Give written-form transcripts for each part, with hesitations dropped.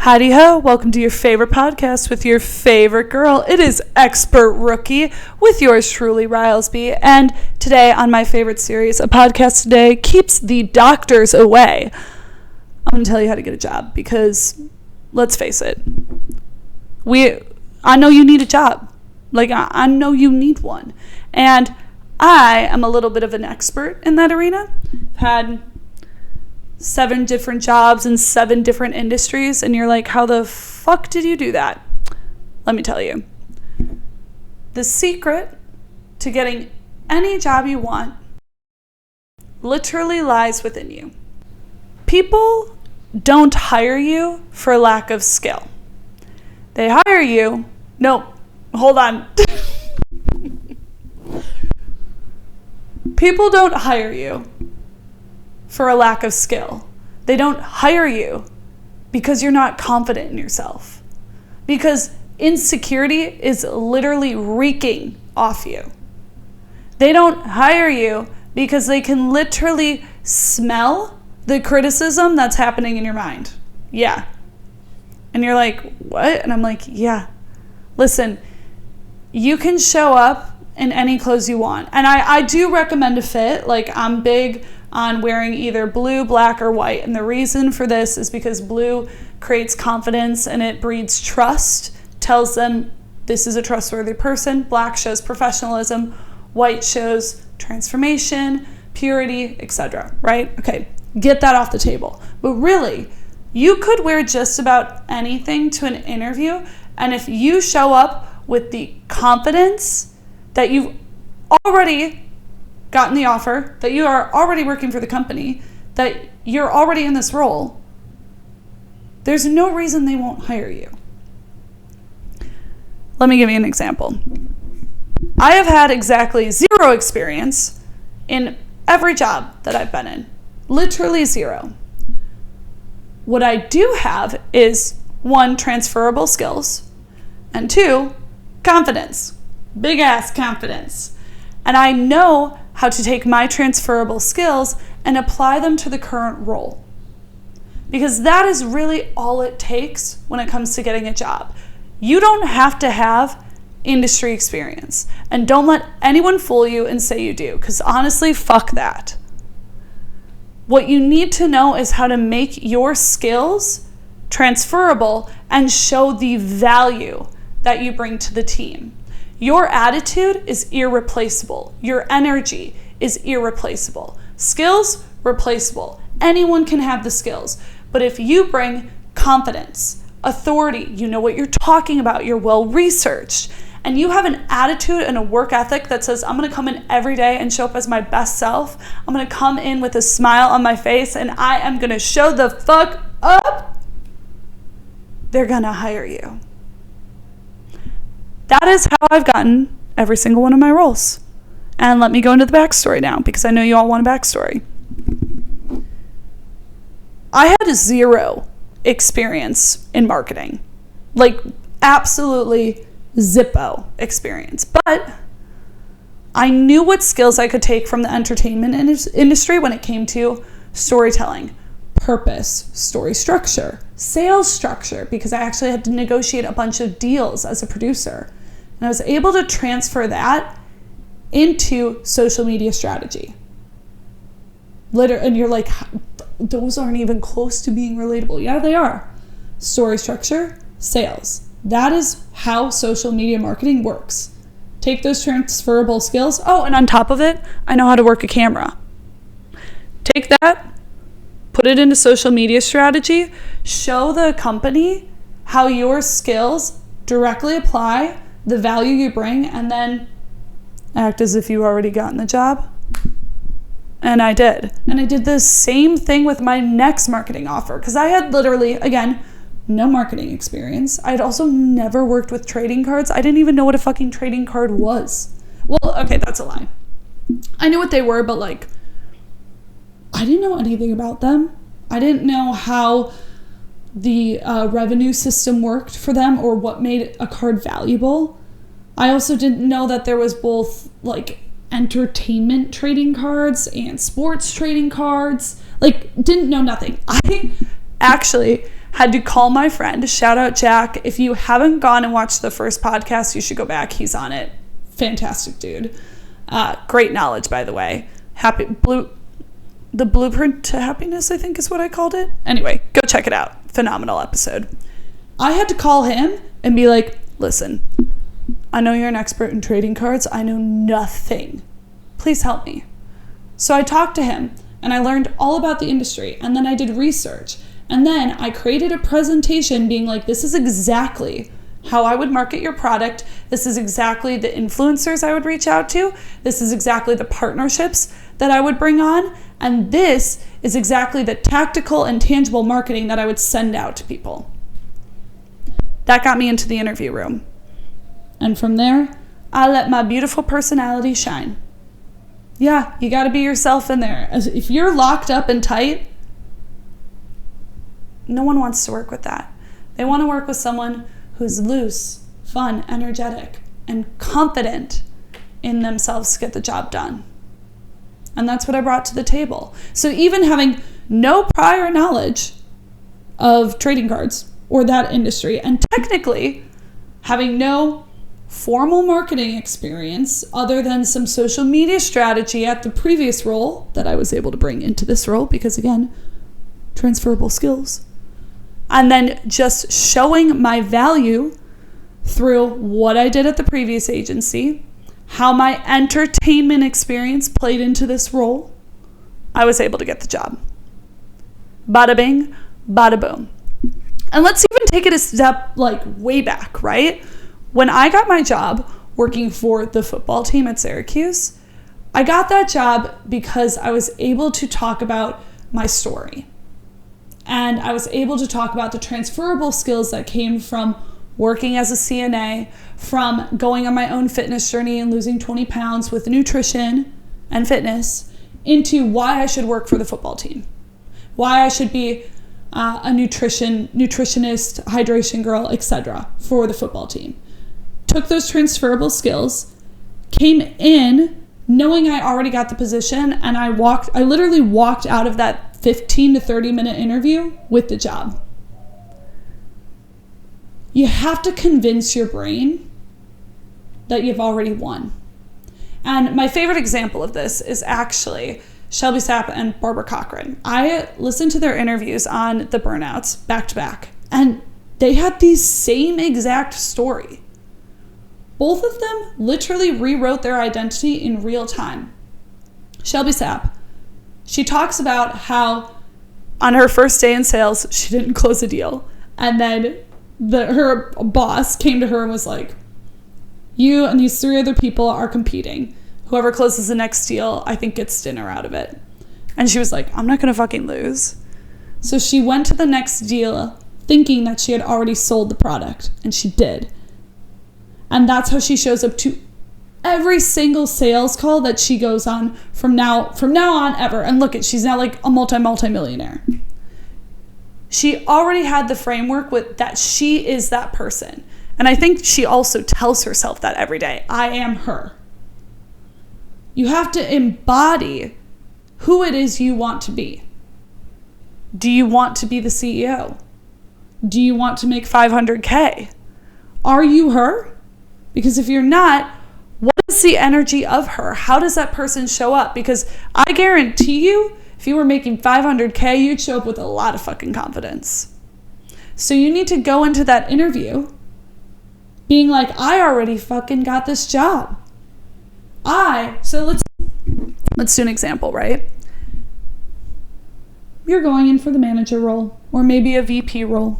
Howdy ho, welcome to your favorite podcast with your favorite girl. It is Expert Rookie with yours truly, Rylesby. And today on my favorite series, a podcast today keeps the doctors away. I'm going to tell you how to get a job because, let's face it, I know you need a job. I know you need one. And I am a little bit of an expert in that arena. I've had 7 different jobs in 7 different industries, and you're like, how the fuck did you do that? Let me tell you. The secret to getting any job you want literally lies within you. People don't hire you for lack of skill. They hire you. No, hold on. People don't hire you for a lack of skill. They don't hire you because you're not confident in yourself. Because insecurity is literally reeking off you. They don't hire you because they can literally smell the criticism that's happening in your mind. Yeah. And you're like, what? And I'm like, yeah. Listen, you can show up in any clothes you want. And I do recommend a fit. I'm big on wearing either blue, black, or white. And the reason for this is because blue creates confidence and it breeds trust, tells them this is a trustworthy person. Black shows professionalism. White shows transformation, purity, etc. Right? Okay, get that off the table. But really, you could wear just about anything to an interview, and if you show up with the confidence that you've already gotten the offer, that you are already working for the company, that you're already in this role, there's no reason they won't hire you. Let me give you an example. I have had exactly 0 experience in every job that I've been in. Literally 0. What I do have is 1, transferable skills, and 2, confidence. Big ass confidence. And I know how to take my transferable skills and apply them to the current role. Because that is really all it takes when it comes to getting a job. You don't have to have industry experience. And don't let anyone fool you and say you do, because honestly, fuck that. What you need to know is how to make your skills transferable and show the value that you bring to the team. Your attitude is irreplaceable. Your energy is irreplaceable. Skills, replaceable. Anyone can have the skills. But if you bring confidence, authority, you know what you're talking about, you're well-researched, and you have an attitude and a work ethic that says, I'm going to come in every day and show up as my best self. I'm going to come in with a smile on my face, and I am going to show the fuck up. They're going to hire you. That is how I've gotten every single one of my roles. And let me go into the backstory now, because I know you all want a backstory. I had 0 experience in marketing. Absolutely zippo experience. But I knew what skills I could take from the entertainment industry when it came to storytelling, purpose, story structure, sales structure, because I actually had to negotiate a bunch of deals as a producer. And I was able to transfer that into social media strategy. And you're like, those aren't even close to being relatable. Yeah, they are. Story structure, sales. That is how social media marketing works. Take those transferable skills. Oh, and on top of it, I know how to work a camera. Take that, put it into social media strategy, show the company how your skills directly apply the value you bring, and then act as if you already gotten the job. And I did. And I did the same thing with my next marketing offer, because I had literally, again, no marketing experience. I'd also never worked with trading cards. I didn't even know what a fucking trading card was. Well, okay, that's a lie. I knew what they were, but I didn't know anything about them. I didn't know how the revenue system worked for them or what made a card valuable. I also didn't know that there was both entertainment trading cards and sports trading cards. Didn't know nothing. I actually had to call my friend. Shout out Jack. If you haven't gone and watched the first podcast, you should go back. He's on it. Fantastic dude. Great knowledge, by the way. The Blueprint to Happiness, I think is what I called it. Anyway, go check it out. Phenomenal episode. I had to call him and be like, listen, I know you're an expert in trading cards. I know nothing. Please help me. So I talked to him and I learned all about the industry, and then I did research, and then I created a presentation being like, this is exactly how I would market your product. This is exactly the influencers I would reach out to. This is exactly the partnerships that I would bring on. And this is exactly the tactical and tangible marketing that I would send out to people. That got me into the interview room. And from there, I let my beautiful personality shine. Yeah, you got to be yourself in there. If you're locked up and tight, no one wants to work with that. They want to work with someone who's loose, fun, energetic, and confident in themselves to get the job done. And that's what I brought to the table. So even having no prior knowledge of trading cards or that industry, and technically having no formal marketing experience other than some social media strategy at the previous role that I was able to bring into this role, because again, transferable skills. And then just showing my value through what I did at the previous agency, how my entertainment experience played into this role, I was able to get the job. Bada bing, bada boom. And let's even take it a step like way back, right? When I got my job working for the football team at Syracuse, I got that job because I was able to talk about my story. And I was able to talk about the transferable skills that came from working as a CNA, from going on my own fitness journey and losing 20 pounds with nutrition and fitness, into why I should work for the football team, why I should be a nutritionist, hydration girl, etc. for the football team. Took those transferable skills, came in knowing I already got the position, and I literally walked out of that 15 to 30 minute interview with the job. You have to convince your brain that you've already won. And my favorite example of this is actually Shelby Sapp and Barbara Cochran. I listened to their interviews on the Burnouts back to back, and they had the same exact story. Both of them literally rewrote their identity in real time. Shelby Sapp, she talks about how on her first day in sales, she didn't close a deal. And then her boss came to her and was like, you and these 3 other people are competing. Whoever closes the next deal, I think gets dinner out of it. And she was like, I'm not going to fucking lose. So she went to the next deal thinking that she had already sold the product, and she did. And that's how she shows up to every single sales call that she goes on from now on ever. And look, she's now like a multi-millionaire. She already had the framework with that she is that person. And I think she also tells herself that every day. I am her. You have to embody who it is you want to be. Do you want to be the CEO? Do you want to make $500K? Are you her? Because if you're not, what is the energy of her? How does that person show up? Because I guarantee you, if you were making $500K, you'd show up with a lot of fucking confidence. So you need to go into that interview being like, I already fucking got this job. So let's do an example, right? You're going in for the manager role, or maybe a VP role.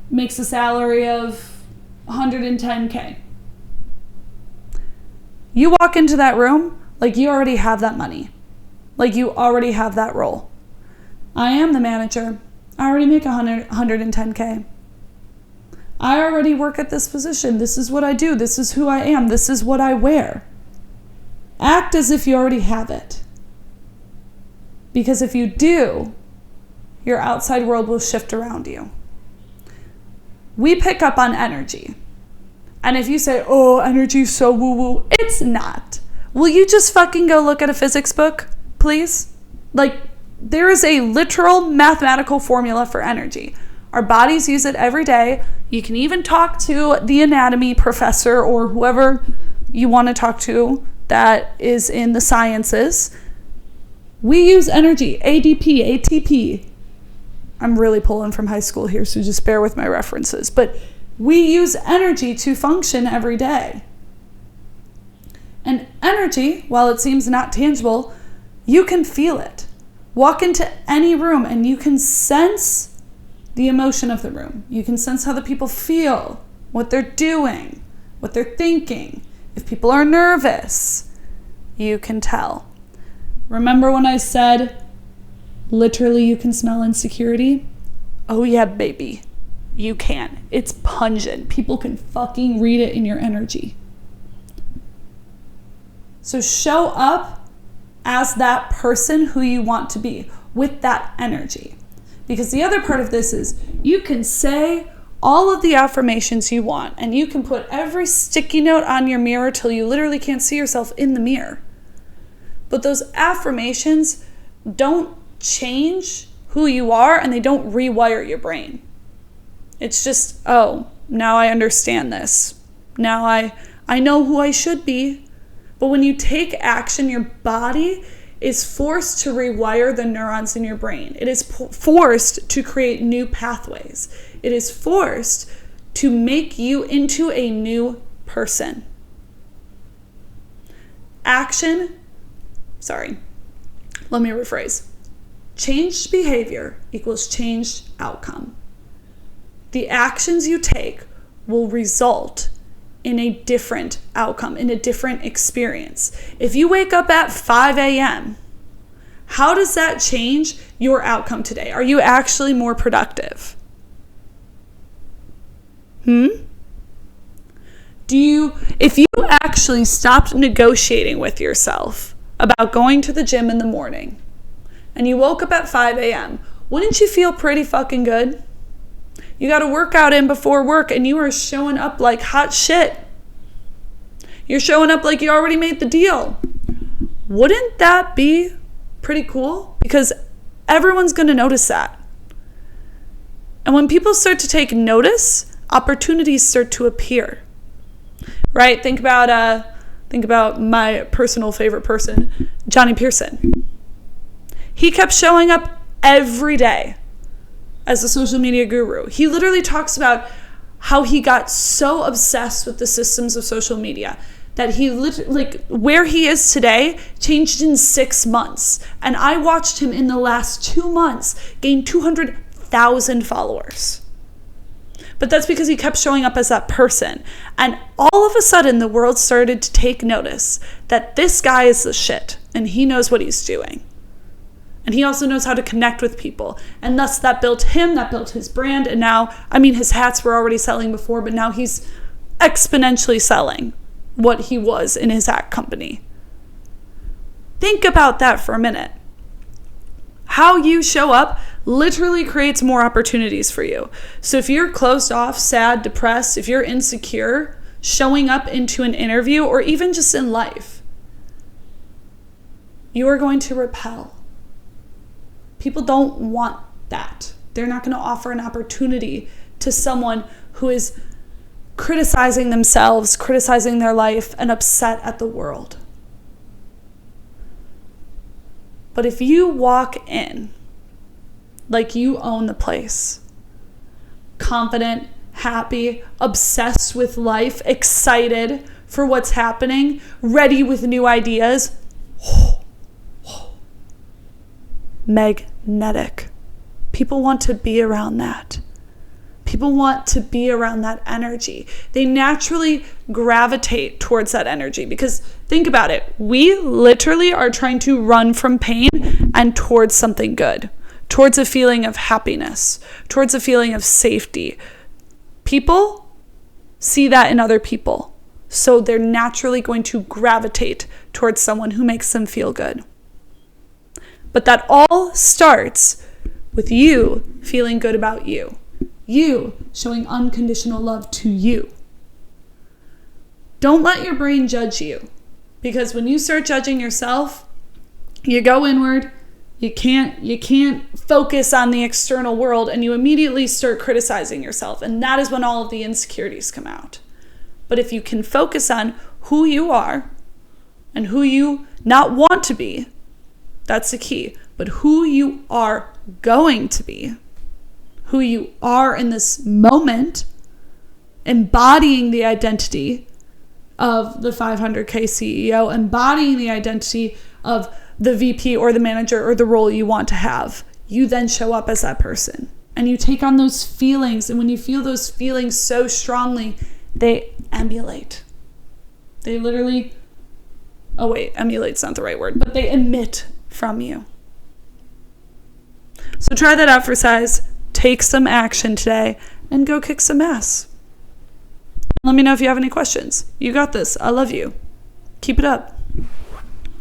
Makes a salary of $110K. You walk into that room like you already have that money. Like you already have that role. I am the manager. I already make $110K. I already work at this position. This is what I do. This is who I am. This is what I wear. Act as if you already have it. Because if you do, your outside world will shift around you. We pick up on energy. And if you say, oh, energy's so woo-woo, it's not. Will you just fucking go look at a physics book, please? Like, there is a literal mathematical formula for energy. Our bodies use it every day. You can even talk to the anatomy professor or whoever you want to talk to that is in the sciences. We use energy, ADP, ATP. I'm really pulling from high school here, so just bear with my references. But we use energy to function every day. And energy, while it seems not tangible, you can feel it. Walk into any room and you can sense the emotion of the room. You can sense how the people feel, what they're doing, what they're thinking. If people are nervous, you can tell. Remember when I said, literally you can smell insecurity? Oh yeah, baby. You can. It's pungent. People can fucking read it in your energy. So show up as that person who you want to be with that energy. Because the other part of this is you can say all of the affirmations you want and you can put every sticky note on your mirror till you literally can't see yourself in the mirror. But those affirmations don't change who you are and they don't rewire your brain. It's just, oh, now I understand this. Now I know who I should be. But when you take action, your body is forced to rewire the neurons in your brain. It is forced to create new pathways. It is forced to make you into a new person. Let me rephrase. Changed behavior equals changed outcome. The actions you take will result in a different outcome, in a different experience. If you wake up at 5 a.m., how does that change your outcome today? Are you actually more productive? If you actually stopped negotiating with yourself about going to the gym in the morning and you woke up at 5 a.m., wouldn't you feel pretty fucking good? You got a workout in before work and you are showing up like hot shit. You're showing up like you already made the deal. Wouldn't that be pretty cool? Because everyone's going to notice that. And when people start to take notice, opportunities start to appear. Right? Think about my personal favorite person, Johnny Pearson. He kept showing up every day as a social media guru. He literally talks about how he got so obsessed with the systems of social media that he where he is today changed in 6 months. And I watched him in the last 2 months gain 200,000 followers. But that's because he kept showing up as that person. And all of a sudden, the world started to take notice that this guy is the shit and he knows what he's doing. And he also knows how to connect with people. And thus that built him, that built his brand. And now, his hats were already selling before, but now he's exponentially selling what he was in his hat company. Think about that for a minute. How you show up literally creates more opportunities for you. So if you're closed off, sad, depressed, if you're insecure, showing up into an interview or even just in life, you are going to repel. People don't want that. They're not going to offer an opportunity to someone who is criticizing themselves, criticizing their life, and upset at the world. But if you walk in like you own the place, confident, happy, obsessed with life, excited for what's happening, ready with new ideas, magnetic. People want to be around that. People want to be around that energy. They naturally gravitate towards that energy because think about it. We literally are trying to run from pain and towards something good, towards a feeling of happiness, towards a feeling of safety. People see that in other people. So they're naturally going to gravitate towards someone who makes them feel good. But that all starts with you feeling good about you. You showing unconditional love to you. Don't let your brain judge you. Because when you start judging yourself, you go inward, You can't focus on the external world, and you immediately start criticizing yourself. And that is when all of the insecurities come out. But if you can focus on who you are and who you not want to be, that's the key. But who you are going to be, who you are in this moment, embodying the identity of the 500K CEO, embodying the identity of the VP or the manager or the role you want to have, you then show up as that person. And you take on those feelings. And when you feel those feelings so strongly, they emulate. They literally, emulate's not the right word, but they emit from you. So try that out for size. Take some action today and go kick some ass. Let me know if you have any questions. You got this. I love you. Keep it up.